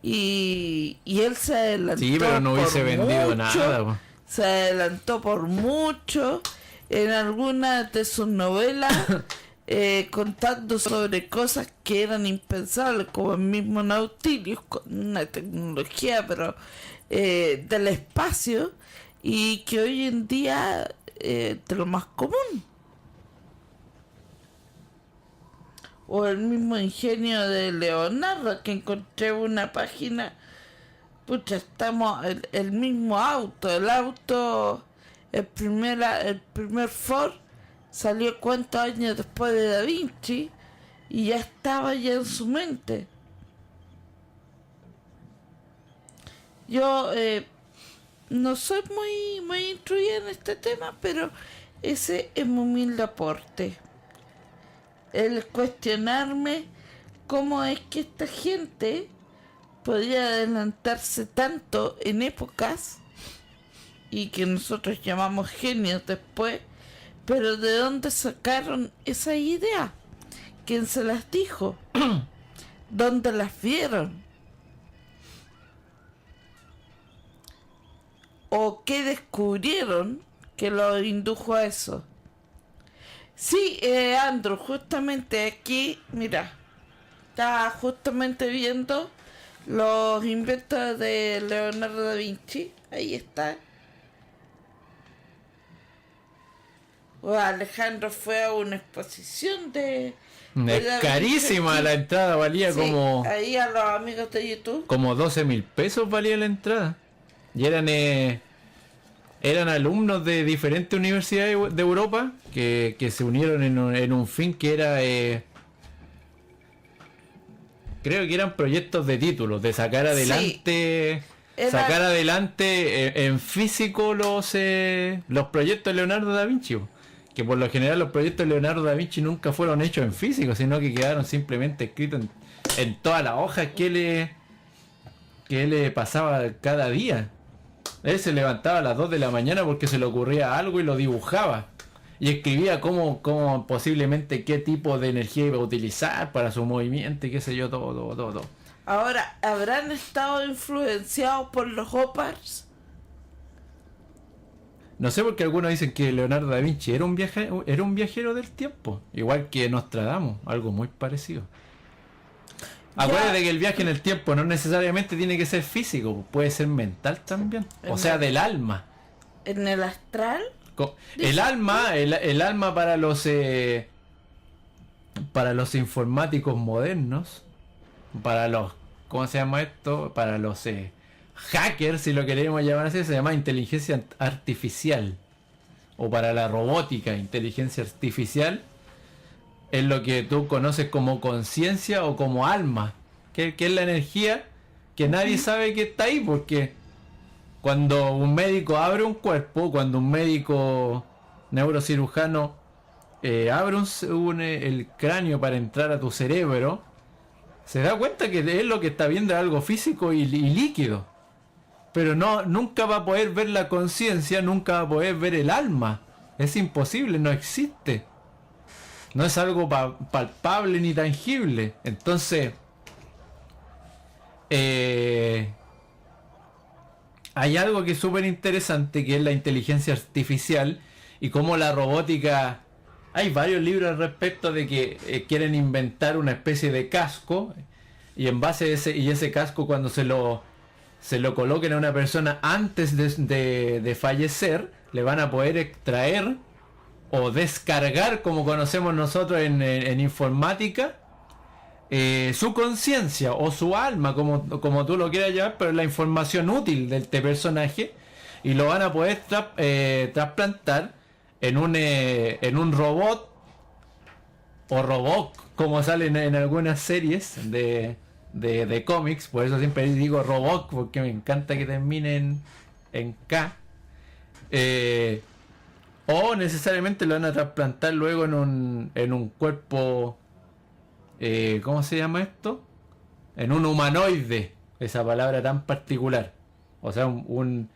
Speaker 2: y él se adelantó.
Speaker 1: Sí, pero no hubiese vendido nada.
Speaker 2: Se adelantó por mucho en algunas de sus novelas, contando sobre cosas que eran impensables, como el mismo Nautilus, con una tecnología pero del espacio, y que hoy en día de lo más común. O el mismo ingenio de Leonardo, que encontré una página. Pucha, estamos el mismo auto, el primer Ford salió cuántos años después de Da Vinci y ya estaba ya en su mente. Yo no soy muy instruida en este tema, pero ese es mi humilde aporte. El cuestionarme cómo es que esta gente podía adelantarse tanto en épocas y que nosotros llamamos genios después, pero ¿de dónde sacaron esa idea? ¿Quién se las dijo? ¿Dónde las vieron? ¿O qué descubrieron que los indujo a eso? Sí, Andrew, justamente aquí, mira, está justamente viendo los inventos de Leonardo da Vinci. Ahí está. Alejandro fue a una exposición de
Speaker 1: es carísima la entrada, valía
Speaker 2: sí,
Speaker 1: como...
Speaker 2: ahí a los amigos de YouTube.
Speaker 1: Como 12.000 pesos valía la entrada. Y eran alumnos de diferentes universidades de Europa que se unieron en un fin que era... creo que eran proyectos de títulos, de sacar adelante... Sí. Sacar adelante en físico los proyectos de Leonardo da Vinci. Que por lo general los proyectos de Leonardo da Vinci nunca fueron hechos en físico, sino que quedaron simplemente escritos en todas las hojas que le pasaba cada día. Él se levantaba a las 2 de la mañana porque se le ocurría algo y lo dibujaba. Y escribía cómo posiblemente qué tipo de energía iba a utilizar para su movimiento y qué sé yo, todo.
Speaker 2: Ahora, ¿habrán estado influenciados por los Opars?
Speaker 1: No sé, porque algunos dicen que Leonardo da Vinci era un viajero del tiempo, igual que Nostradamus, algo muy parecido. Acuérdate que el viaje en el tiempo no necesariamente tiene que ser físico, puede ser mental también, o sea, del alma.
Speaker 2: ¿En el astral?
Speaker 1: El alma para los informáticos modernos, para los, ¿cómo se llama esto? Para los hackers, si lo queremos llamar así, se llama inteligencia artificial. O para la robótica, inteligencia artificial, es lo que tú conoces como conciencia o como alma, que es la energía que nadie sabe que está ahí, porque cuando un médico abre un cuerpo, cuando un médico neurocirujano abre el cráneo para entrar a tu cerebro, se da cuenta que es lo que está viendo es algo físico y líquido. Pero nunca va a poder ver la conciencia, nunca va a poder ver el alma. Es imposible, no existe. No es algo palpable ni tangible. Entonces, hay algo que es súper interesante, que es la inteligencia artificial y cómo la robótica... Hay varios libros al respecto de que quieren inventar una especie de casco, y en base a ese casco, cuando se lo coloquen a una persona antes de fallecer, le van a poder extraer o descargar, como conocemos nosotros en informática, su conciencia o su alma, como tú lo quieras llamar, pero la información útil de este personaje, y lo van a poder trasplantar en un robot o robot, como salen en algunas series de cómics. Por eso siempre digo robot, porque me encanta que terminen en K. O necesariamente lo van a trasplantar luego en un cuerpo, ¿cómo se llama esto? En un humanoide, esa palabra tan particular. O sea, un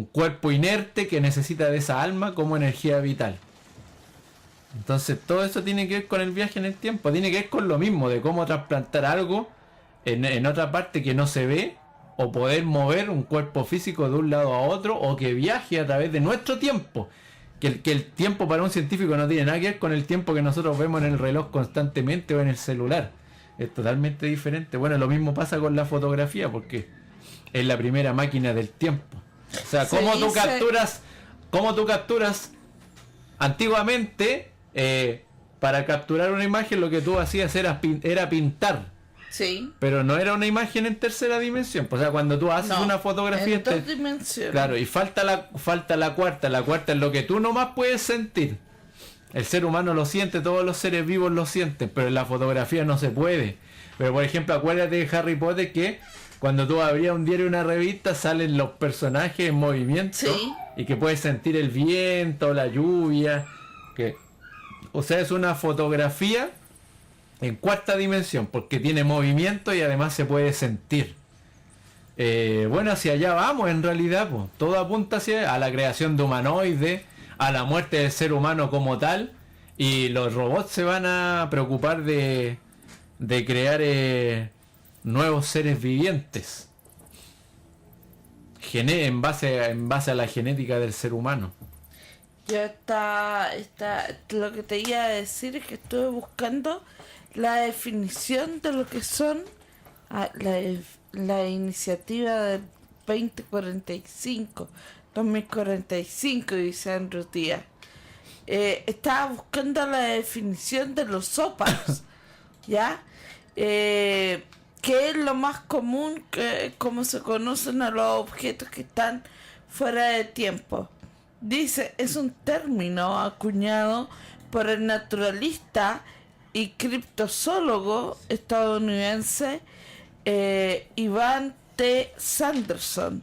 Speaker 1: cuerpo inerte que necesita de esa alma como energía vital. Entonces todo eso tiene que ver con el viaje en el tiempo, tiene que ver con lo mismo, de cómo trasplantar algo en otra parte que no se ve, o poder mover un cuerpo físico de un lado a otro, o que viaje a través de nuestro tiempo. Que el tiempo para un científico no tiene nada que ver con el tiempo que nosotros vemos en el reloj constantemente o en el celular. Es totalmente diferente. Bueno, lo mismo pasa con la fotografía, porque es la primera máquina del tiempo. O sea, ¿cómo tú capturas antiguamente? Para capturar una imagen lo que tú hacías era pintar.
Speaker 2: Sí.
Speaker 1: Pero no era una imagen en tercera dimensión. O sea, cuando tú haces una fotografía
Speaker 2: en dos dimensiones.
Speaker 1: Claro, y falta la cuarta. La cuarta es lo que tú nomás puedes sentir. El ser humano lo siente, todos los seres vivos lo sienten, pero en la fotografía no se puede. Pero por ejemplo, acuérdate de Harry Potter, que cuando tú abrías un diario o una revista salen los personajes en movimiento.
Speaker 2: Sí.
Speaker 1: Y que puedes sentir el viento, la lluvia, o sea, es una fotografía en cuarta dimensión, porque tiene movimiento y además se puede sentir. Bueno, hacia allá vamos en realidad, pues. Todo apunta a la creación de humanoides, a la muerte del ser humano como tal, y los robots se van a preocupar de crear nuevos seres vivientes en base a la genética del ser humano.
Speaker 2: Yo lo que te iba a decir es que estuve buscando la definición de lo que son la iniciativa del 2045, dice Andrew Díaz. Estaba buscando la definición de los SOPAs, ¿ya? Que es lo más común, como se conocen a los objetos que están fuera de tiempo. Dice, es un término acuñado por el naturalista y criptozoólogo estadounidense Ivan T. Sanderson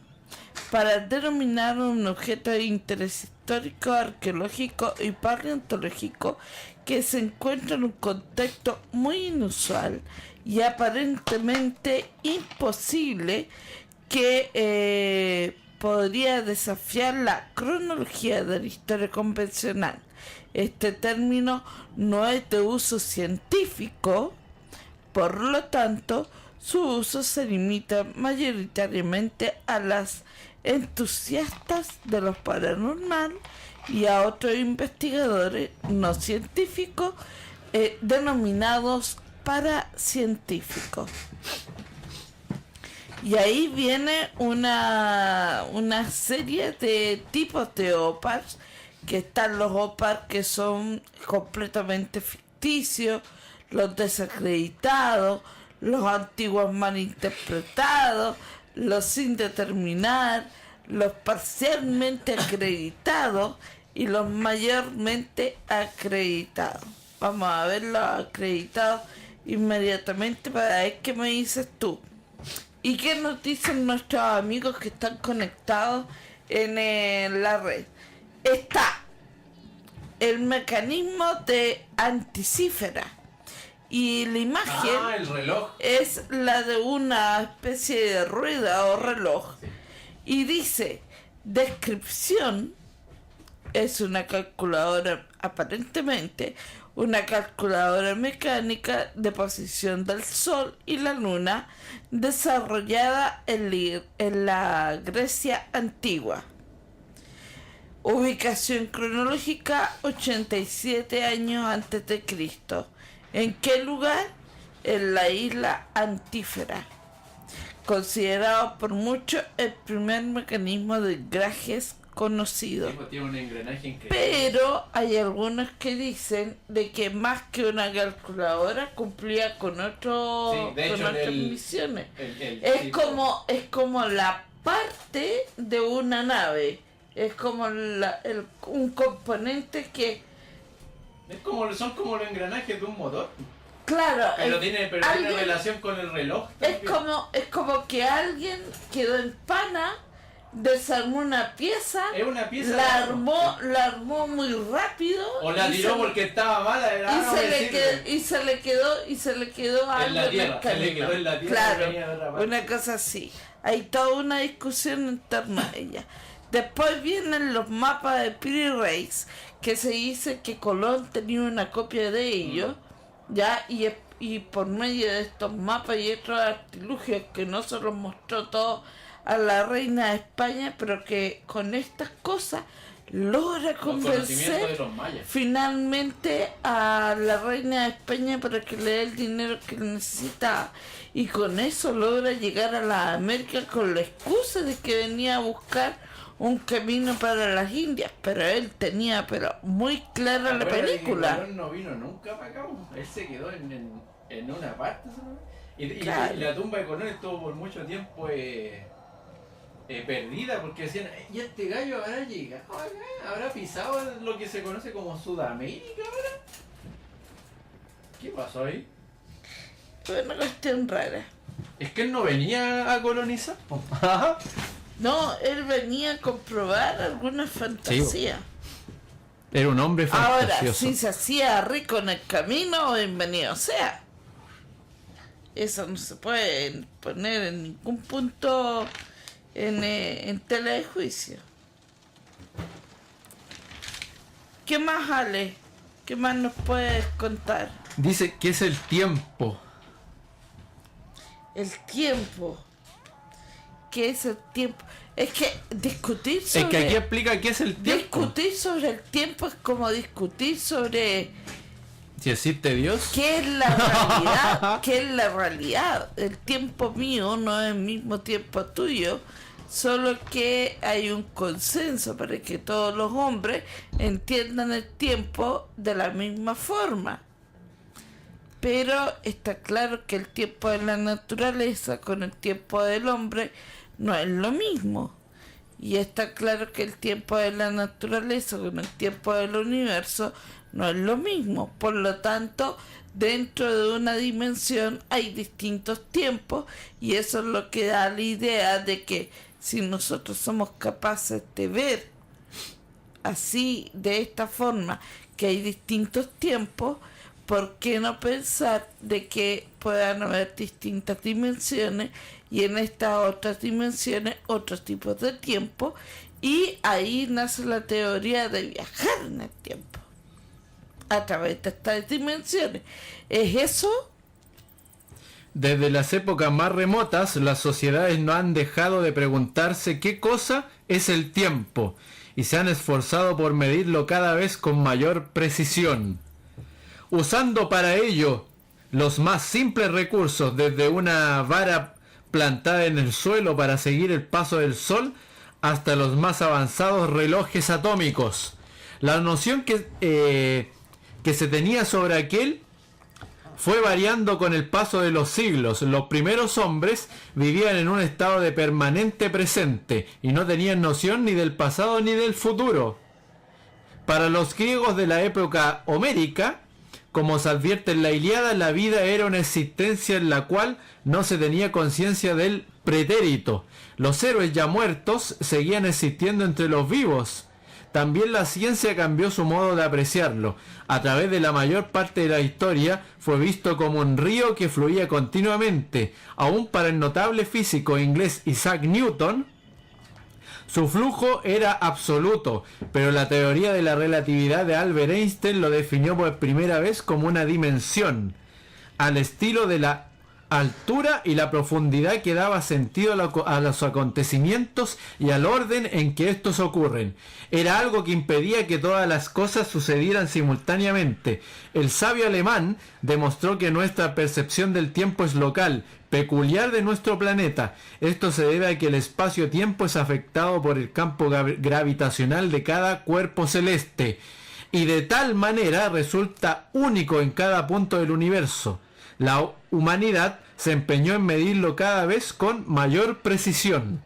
Speaker 2: para denominar un objeto de interés histórico, arqueológico y paleontológico que se encuentra en un contexto muy inusual y aparentemente imposible, que podría desafiar la cronología de la historia convencional. Este término no es de uso científico, por lo tanto, su uso se limita mayoritariamente a las entusiastas de lo paranormal y a otros investigadores no científicos denominados paracientíficos. Y ahí viene una serie de tipos de OPARs, que están los OPARs que son completamente ficticios, los desacreditados, los antiguos malinterpretados, los sin determinar, los parcialmente acreditados y los mayormente acreditados. Vamos a ver los acreditados inmediatamente para ver qué me dices tú. ¿Y qué nos dicen nuestros amigos que están conectados en la red? Está el mecanismo de anticífera. Y la imagen
Speaker 1: el reloj.
Speaker 2: es la de una especie de rueda o reloj.
Speaker 1: Sí.
Speaker 2: Y dice, descripción, es una calculadora, aparentemente, una calculadora mecánica de posición del Sol y la Luna, desarrollada en la Grecia antigua. Ubicación cronológica 87 años antes de Cristo. ¿En qué lugar? En la isla Antífera, considerado por muchos el primer mecanismo de engrajes conocido.
Speaker 1: Tiene un engranaje increíble.
Speaker 2: Pero hay algunos que dicen de que más que una calculadora cumplía con con otras misiones. Es como la parte de una nave. Es como un componente que...
Speaker 1: Son como los engranajes de un motor.
Speaker 2: Claro.
Speaker 1: Pero tiene relación con el reloj también.
Speaker 2: Es como que alguien quedó en pana, desarmó una pieza, la armó muy rápido.
Speaker 1: O la tiró porque estaba mala.
Speaker 2: Y se le quedó algo
Speaker 1: en la tierra.
Speaker 2: Claro, una cosa así. Hay toda una discusión en torno a ella. Después vienen los mapas de Piri Reis, que se dice que Colón tenía una copia de ellos, ya, y por medio de estos mapas y otros artilugios que no se los mostró todo a la reina de España, pero que con estas cosas logra convencer finalmente a la reina de España para que le dé el dinero que necesitaba, y con eso logra llegar a la América con la excusa de que venía a buscar un camino para las Indias, pero él tenía muy clara la película.
Speaker 1: Colón no vino nunca para acá, él se quedó en una parte, y
Speaker 2: Claro.
Speaker 1: la tumba de Colón estuvo por mucho tiempo perdida, porque decían, ¿y este gallo habrá llegado acá? ¿Habrá pisado lo que se conoce como Sudamérica ahora? ¿Qué pasó ahí?
Speaker 2: Fue una cuestión rara.
Speaker 1: Es que él no venía a colonizar.
Speaker 2: No, él venía a comprobar alguna fantasía.
Speaker 1: Era un hombre fantasioso.
Speaker 2: Ahora, si se hacía rico en el camino, bienvenido sea. Eso no se puede poner en ningún punto en tela de juicio. ¿Qué más, Ale? ¿Qué más nos puedes contar?
Speaker 1: Dice que es el tiempo.
Speaker 2: El tiempo. ¿Qué es el tiempo? Es que discutir sobre...
Speaker 1: Es que aquí explica qué es el tiempo.
Speaker 2: Discutir sobre el tiempo es como discutir sobre...
Speaker 1: Si existe Dios.
Speaker 2: ¿Qué es la realidad? ¿Qué es la realidad? El tiempo mío no es el mismo tiempo tuyo, solo que hay un consenso para que todos los hombres entiendan el tiempo de la misma forma. Pero está claro que el tiempo de la naturaleza con el tiempo del hombre no es lo mismo. Y está claro que el tiempo de la naturaleza con el tiempo del universo no es lo mismo. Por lo tanto, dentro de una dimensión hay distintos tiempos, y eso es lo que da la idea de que si nosotros somos capaces de ver así, de esta forma, que hay distintos tiempos, ¿por qué no pensar de que puedan haber distintas dimensiones, y en estas otras dimensiones otros tipos de tiempo? Y ahí nace la teoría de viajar en el tiempo a través de estas dimensiones. ¿Es eso?
Speaker 1: Desde las épocas más remotas, las sociedades no han dejado de preguntarse qué cosa es el tiempo y se han esforzado por medirlo cada vez con mayor precisión, usando para ello los más simples recursos, desde una vara plantada en el suelo para seguir el paso del sol hasta los más avanzados relojes atómicos. La noción que se tenía sobre aquel fue variando con el paso de los siglos. Los primeros hombres vivían en un estado de permanente presente y no tenían noción ni del pasado ni del futuro. Para los griegos de la época homérica, como se advierte en la Ilíada, la vida era una existencia en la cual no se tenía conciencia del pretérito. Los héroes ya muertos seguían existiendo entre los vivos. También la ciencia cambió su modo de apreciarlo. A través de la mayor parte de la historia fue visto como un río que fluía continuamente. Aún para el notable físico inglés Isaac Newton, su flujo era absoluto, pero la teoría de la relatividad de Albert Einstein lo definió por primera vez como una dimensión, al estilo de la altura y la profundidad que daba sentido a los acontecimientos y al orden en que estos ocurren. Era algo que impedía que todas las cosas sucedieran simultáneamente. El sabio alemán demostró que nuestra percepción del tiempo es local, peculiar de nuestro planeta. Esto se debe a que el espacio-tiempo es afectado por el campo gravitacional de cada cuerpo celeste, y de tal manera resulta único en cada punto del universo. La humanidad se empeñó en medirlo cada vez con mayor precisión.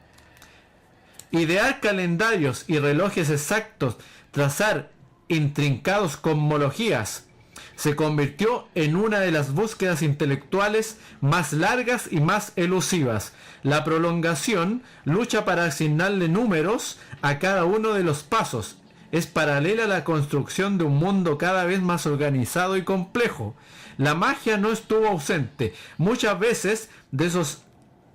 Speaker 1: Idear calendarios y relojes exactos, trazar intrincados cosmologías, se convirtió en una de las búsquedas intelectuales más largas y más elusivas. La prolongación lucha para asignarle números a cada uno de los pasos. Es paralela a la construcción de un mundo cada vez más organizado y complejo. La magia no estuvo ausente. Muchas veces de esos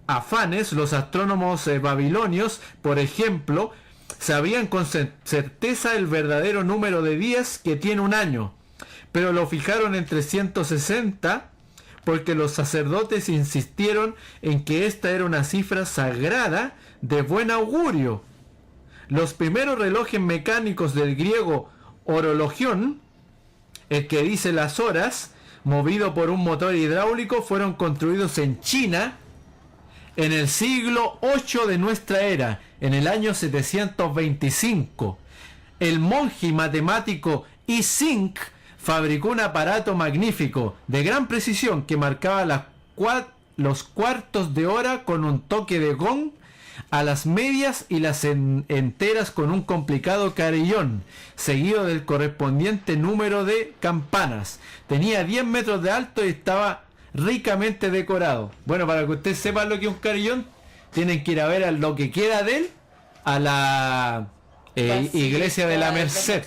Speaker 1: afanes los astrónomos babilonios, por ejemplo, sabían con certeza el verdadero número de días que tiene un año, pero lo fijaron en 360 porque los sacerdotes insistieron en que esta era una cifra sagrada de buen augurio. Los primeros relojes mecánicos del griego orologión, el que dice las horas, movido por un motor hidráulico, fueron construidos en China en el siglo VIII de nuestra era, en el año 725. El monje y matemático Yi Xing fabricó un aparato magnífico, de gran precisión, que marcaba los cuartos de hora con un toque de gong, a las medias y las enteras con un complicado carillón, seguido del correspondiente número de campanas. Tenía 10 metros de alto y estaba ricamente decorado. Bueno, para que ustedes sepan lo que es un carillón, tienen que ir a ver a lo que queda de él a la iglesia de la Merced,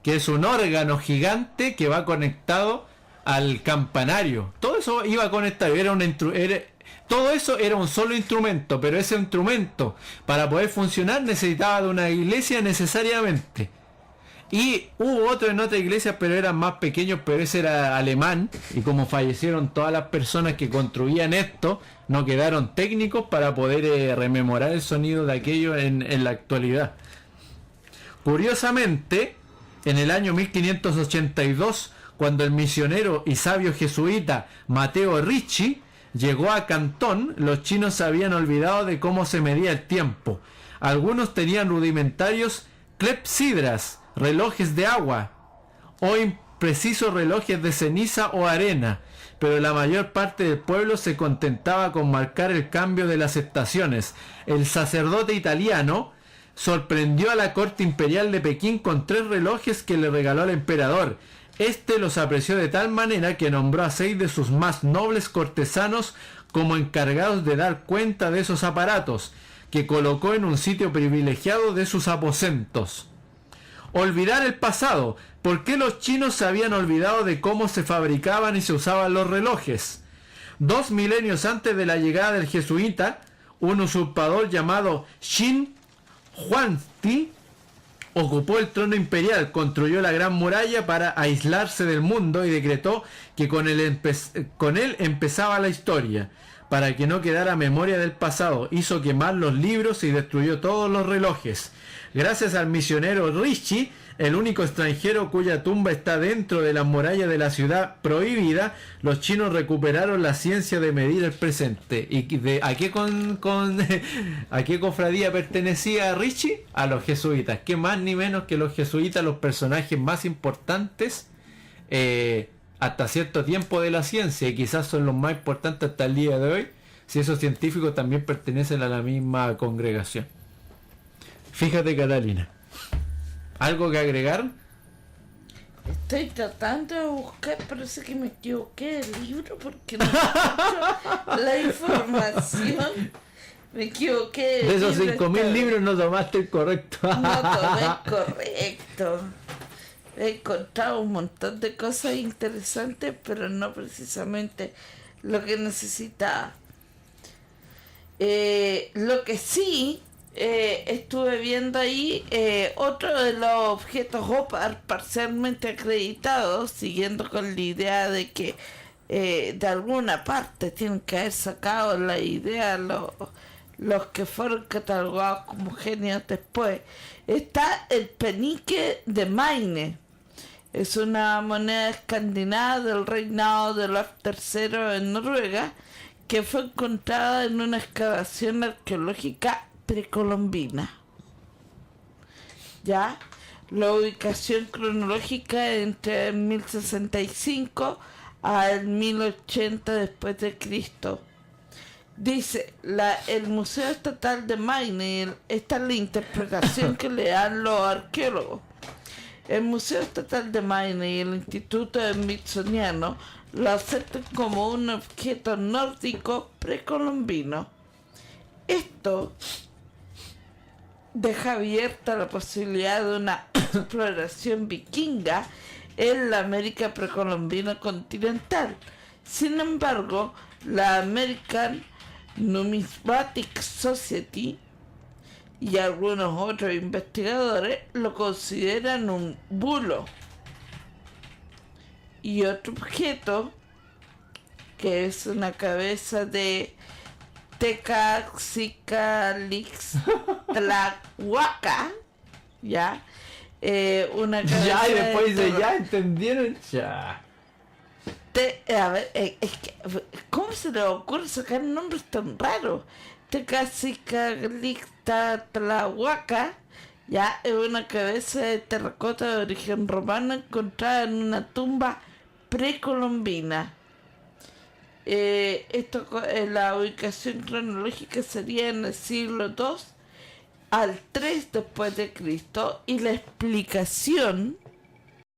Speaker 1: que es un órgano gigante que va conectado al campanario. Todo eso iba conectado, todo eso era un solo instrumento, pero ese instrumento, para poder funcionar, necesitaba de una iglesia necesariamente. Y hubo otro en otra iglesia, pero eran más pequeños, pero ese era alemán, y como fallecieron todas las personas que construían esto, no quedaron técnicos para poder rememorar el sonido de aquello en la actualidad. Curiosamente, en el año 1582, cuando el misionero y sabio jesuita Matteo Ricci llegó a Cantón, los chinos se habían olvidado de cómo se medía el tiempo. Algunos tenían rudimentarios clepsidras, relojes de agua, o imprecisos relojes de ceniza o arena, pero la mayor parte del pueblo se contentaba con marcar el cambio de las estaciones. El sacerdote italiano sorprendió a la corte imperial de Pekín con 3 relojes que le regaló el emperador. Este los apreció de tal manera que nombró a 6 de sus más nobles cortesanos como encargados de dar cuenta de esos aparatos, que colocó en un sitio privilegiado de sus aposentos. Olvidar el pasado. ¿Por qué los chinos se habían olvidado de cómo se fabricaban y se usaban los relojes? 2 milenios antes de la llegada del jesuita, un usurpador llamado Xin Huangdi ocupó el trono imperial, construyó la Gran Muralla para aislarse del mundo y decretó que con él empezaba la historia. Para que no quedara memoria del pasado, hizo quemar los libros y destruyó todos los relojes. Gracias al misionero Rishi, el único extranjero cuya tumba está dentro de las murallas de la ciudad prohibida, los chinos recuperaron la ciencia de medir el presente. ¿Y a qué a qué cofradía pertenecía Rishi? A los jesuitas. ¿Qué más ni menos que los jesuitas, los personajes más importantes hasta cierto tiempo de la ciencia, y quizás son los más importantes hasta el día de hoy, si esos científicos también pertenecen a la misma congregación? Fíjate, Catalina. ¿Algo que agregar?
Speaker 2: Estoy tratando de buscar, parece que me equivoqué del libro porque no encuentro la información. Me equivoqué.
Speaker 1: De esos 5.000 libros no tomaste el correcto.
Speaker 2: No tomé el correcto. He encontrado un montón de cosas interesantes, pero no precisamente lo que necesitaba. Lo que sí estuve viendo ahí, otro de los objetos OPAR parcialmente acreditados, siguiendo con la idea de que de alguna parte tienen que haber sacado la idea los que fueron catalogados como genios después, está el penique de Maine. Es una moneda escandinava del reinado de Olaf III en Noruega, que fue encontrada en una excavación arqueológica precolombina. Ya, la ubicación cronológica entre el 1065 al 1080 después de Cristo. Dice el Museo Estatal de Maine, esta es la interpretación que le dan los arqueólogos. El Museo Estatal de Maine y el Instituto Smithsoniano lo aceptan como un objeto nórdico precolombino. Esto deja abierta la posibilidad de una exploración vikinga en la América precolombina continental. Sin embargo, la American Numismatic Society y algunos otros investigadores lo consideran un bulo. Y otro objeto, que es una cabeza de Tlahuaca, ya, una cabeza
Speaker 1: ya, y después dice, ya entendieron, ya.
Speaker 2: A ver, es que, ¿cómo se le ocurre sacar nombres tan raros? Tlahuaca, ya, es una cabeza de terracota de origen romano encontrada en una tumba precolombina. La ubicación cronológica sería en el siglo II al III después de Cristo, y la explicación